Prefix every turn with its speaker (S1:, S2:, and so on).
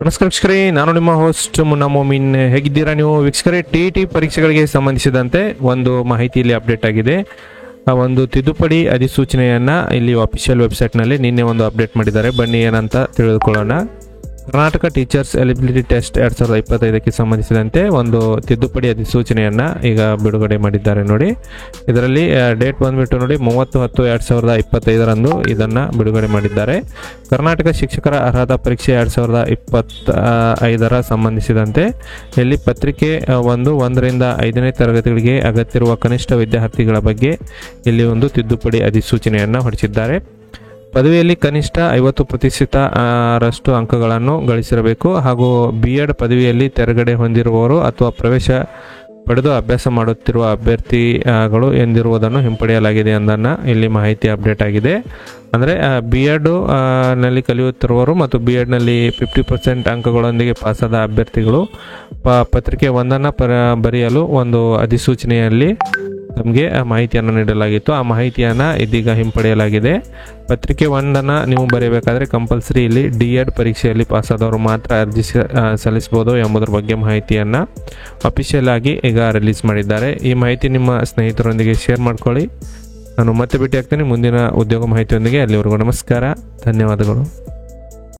S1: ನಮಸ್ಕಾರ ವೀಕ್ಷಕರೇ, ನಾನು ನಿಮ್ಮ ಹೋಸ್ಟ್ ಮುನ್ನಾ ಮೊಮಿನ್. ಹೇಗಿದ್ದೀರಾ ನೀವು ವೀಕ್ಷಕರೇ? ಟಿ ಪರೀಕ್ಷೆಗಳಿಗೆ ಸಂಬಂಧಿಸಿದಂತೆ ಒಂದು ಮಾಹಿತಿ ಇಲ್ಲಿ ಅಪ್ಡೇಟ್ ಆಗಿದೆ. ಆ ಒಂದು ತಿದ್ದುಪಡಿ ಅಧಿಸೂಚನೆಯನ್ನು ಇಲ್ಲಿ ಅಫಿಷಿಯಲ್ ವೆಬ್ಸೈಟ್ನಲ್ಲಿ ನಿನ್ನೆ ಒಂದು ಅಪ್ಡೇಟ್ ಮಾಡಿದ್ದಾರೆ. ಬನ್ನಿ ಏನಂತ ತಿಳಿದುಕೊಳ್ಳೋಣ. ಕರ್ನಾಟಕ ಟೀಚರ್ಸ್ ಎಲಿಜಿಬಿಲಿಟಿ ಟೆಸ್ಟ್ 2025ಕ್ಕೆ ಸಂಬಂಧಿಸಿದಂತೆ ಒಂದು ತಿದ್ದುಪಡಿ ಅಧಿಸೂಚನೆಯನ್ನು ಈಗ ಬಿಡುಗಡೆ ಮಾಡಿದ್ದಾರೆ. ನೋಡಿ, ಇದರಲ್ಲಿ ಡೇಟ್ ಬಂದುಬಿಟ್ಟು ನೋಡಿ 30/10/2025 ಇದನ್ನು ಬಿಡುಗಡೆ ಮಾಡಿದ್ದಾರೆ. ಕರ್ನಾಟಕ ಶಿಕ್ಷಕರ ಅರ್ಹತಾ ಪರೀಕ್ಷೆ 2025 ಸಂಬಂಧಿಸಿದಂತೆ ಇಲ್ಲಿ ಪತ್ರಿಕೆ 1ರಿಂದ 5ನೇ ತರಗತಿಗಳಿಗೆ ಅಗತ್ಯವಿರುವ ಕನಿಷ್ಠ ವಿದ್ಯಾರ್ಥಿಗಳ ಬಗ್ಗೆ ಇಲ್ಲಿ ಒಂದು ತಿದ್ದುಪಡಿ ಅಧಿಸೂಚನೆಯನ್ನು ಹೊರಡಿಸಿದ್ದಾರೆ. ಪದವಿಯಲ್ಲಿ ಕನಿಷ್ಠ 50% ಅಂಕಗಳನ್ನು ಗಳಿಸಿರಬೇಕು ಹಾಗೂ B.Ed ಪದವಿಯಲ್ಲಿ ತೆರಗಡೆ ಹೊಂದಿರುವವರು ಅಥವಾ ಪ್ರವೇಶ ಪಡೆದು ಅಭ್ಯಾಸ ಮಾಡುತ್ತಿರುವ ಅಭ್ಯರ್ಥಿಗಳು ಎಂದಿರುವುದನ್ನು ಹಿಂಪಡೆಯಲಾಗಿದೆ ಎಂದನ್ನು ಇಲ್ಲಿ ಮಾಹಿತಿ ಅಪ್ಡೇಟ್ ಆಗಿದೆ. ಅಂದರೆ B.Ed ನಲ್ಲಿ ಕಲಿಯುತ್ತಿರುವವರು ಮತ್ತು B.Edನಲ್ಲಿ 50% ಅಂಕಗಳೊಂದಿಗೆ ಪಾಸಾದ ಅಭ್ಯರ್ಥಿಗಳು ಪತ್ರಿಕೆ 1ಅನ್ನು ಬರೆಯಲು ಒಂದು ಅಧಿಸೂಚನೆಯಲ್ಲಿ ನಮಗೆ ಮಾಹಿತಿಯನ್ನು ನೀಡಲಾಗಿತ್ತು. ಆ ಮಾಹಿತಿಯನ್ನು ಇದೀಗ ಹಿಂಪಡೆಯಲಾಗಿದೆ. ಪತ್ರಿಕೆ 1ಅನ್ನು ನೀವು ಬರೆಯಬೇಕಾದ್ರೆ ಕಂಪಲ್ಸರಿ ಇಲ್ಲಿ D.Ed ಪರೀಕ್ಷೆಯಲ್ಲಿ ಪಾಸಾದವರು ಮಾತ್ರ ಅರ್ಜಿ ಸಲ್ಲಿಸಬಹುದು ಎಂಬುದರ ಬಗ್ಗೆ ಮಾಹಿತಿಯನ್ನು ಅಫಿಷಿಯಲ್ ಆಗಿ ಈಗ ರಿಲೀಸ್ ಮಾಡಿದ್ದಾರೆ. ಈ ಮಾಹಿತಿ ನಿಮ್ಮ ಸ್ನೇಹಿತರೊಂದಿಗೆ ಶೇರ್ ಮಾಡ್ಕೊಳ್ಳಿ. ನಾನು ಮತ್ತೆ ಭೇಟಿ ಆಗ್ತೇನೆ ಮುಂದಿನ ಉದ್ಯೋಗ ಮಾಹಿತಿಯೊಂದಿಗೆ. ಅಲ್ಲಿವರೆಗೂ ನಮಸ್ಕಾರ, ಧನ್ಯವಾದಗಳು.